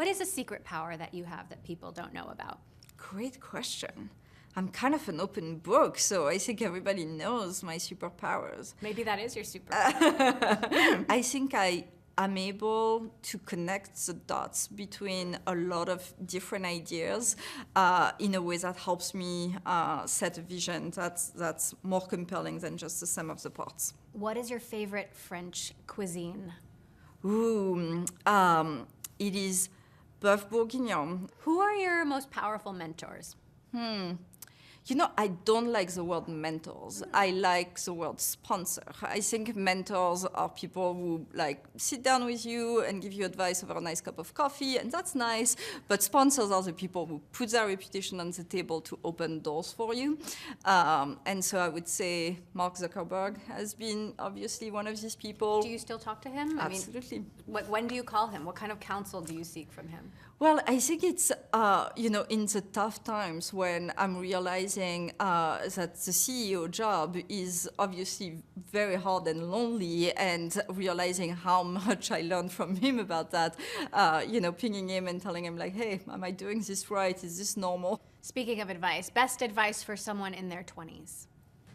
is a secret power that you have that people don't know about? Great question. I'm kind of an open book, so I think everybody knows my superpowers. Maybe that is your superpower. I think I'm able to connect the dots between a lot of different ideas in a way that helps me set a vision that's more compelling than just the sum of the parts. What is your favorite French cuisine? It is bœuf bourguignon. Who are your most powerful mentors? You know, I don't like the word mentors. I like the word sponsor. I think mentors are people who like sit down with you and give you advice over a nice cup of coffee, and that's nice. But sponsors are the people who put their reputation on the table to open doors for you. And so I would say Mark Zuckerberg has been obviously one of these people. Do you still talk to him? Absolutely. When do you call him? What kind of counsel do you seek from him? Well, I think it's, in the tough times when I'm realizing that the CEO job is obviously very hard and lonely, and realizing how much I learned from him about that, pinging him and telling him like, hey, am I doing this right? Is this normal? Speaking of advice, best advice for someone in their 20s?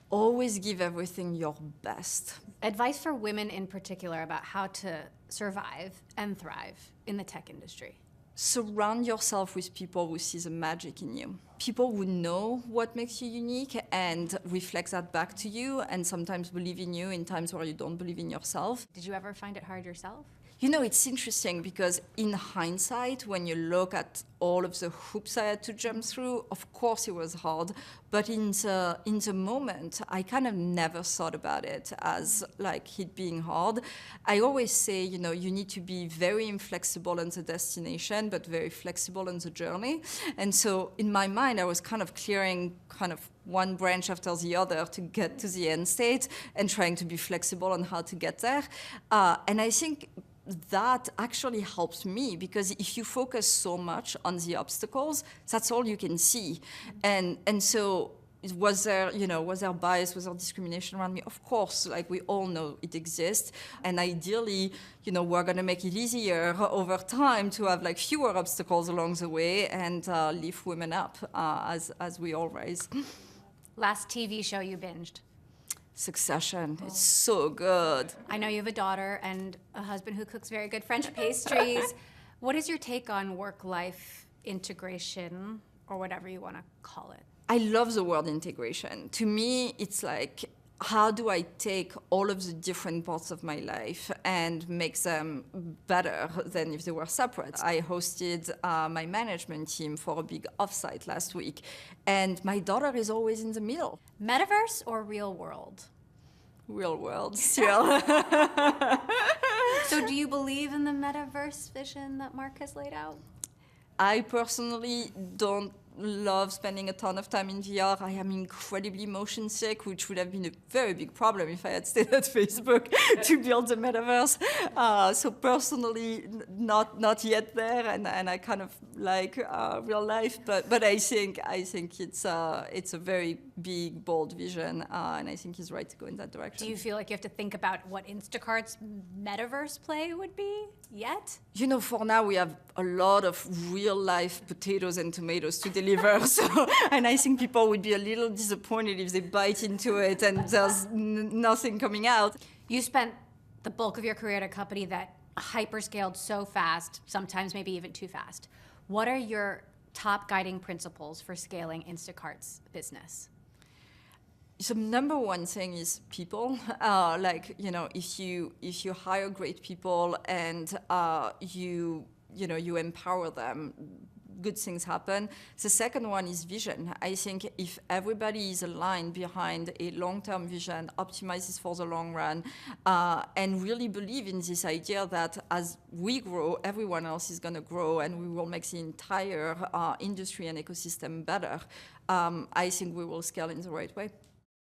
Always give everything your best. Advice for women in particular about how to survive and thrive in the tech industry. Surround yourself with people who see the magic in you. People who know what makes you unique and reflect that back to you, and sometimes believe in you in times where you don't believe in yourself. Did you ever find it hard yourself? You know, it's interesting because in hindsight, when you look at all of the hoops I had to jump through, of course it was hard, but in the moment, I kind of never thought about it as like it being hard. I always say, you need to be very inflexible on the destination, but very flexible on the journey. And so in my mind, I was kind of clearing one branch after the other to get to the end state and trying to be flexible on how to get there. And I think that actually helps me, because if you focus so much on the obstacles, that's all you can see. And so was there bias, was there discrimination around me? Of course, like we all know it exists. And ideally, we're going to make it easier over time to have like fewer obstacles along the way and lift women up as we all rise. Last TV show you binged? Succession. It's so good. I know you have a daughter and a husband who cooks very good French pastries. What is your take on work-life integration, or whatever you want to call it? I love the word integration. To me, it's like, how do I take all of the different parts of my life and make them better than if they were separate? I hosted my management team for a big offsite last week, and my daughter is always in the middle. Metaverse or real world? Real world, still. So do you believe in the metaverse vision that Mark has laid out? I personally don't love spending a ton of time in VR. I am incredibly motion sick, which would have been a very big problem if I had stayed at Facebook to build the metaverse. So personally, not yet there, and I kind of like real life. But I think it's a very big, bold vision, and I think he's right to go in that direction. Do you feel like you have to think about what Instacart's metaverse play would be yet? For now we have a lot of real life potatoes and tomatoes to deliver. And I think people would be a little disappointed if they bite into it and there's nothing coming out. You spent the bulk of your career at a company that hyperscaled so fast, sometimes maybe even too fast. What are your top guiding principles for scaling Instacart's business? So number one thing is people. If you hire great people and you empower them, good things happen. The second one is vision. I think if everybody is aligned behind a long-term vision, optimizes for the long run, and really believe in this idea that as we grow, everyone else is going to grow, and we will make the entire industry and ecosystem better, I think we will scale in the right way.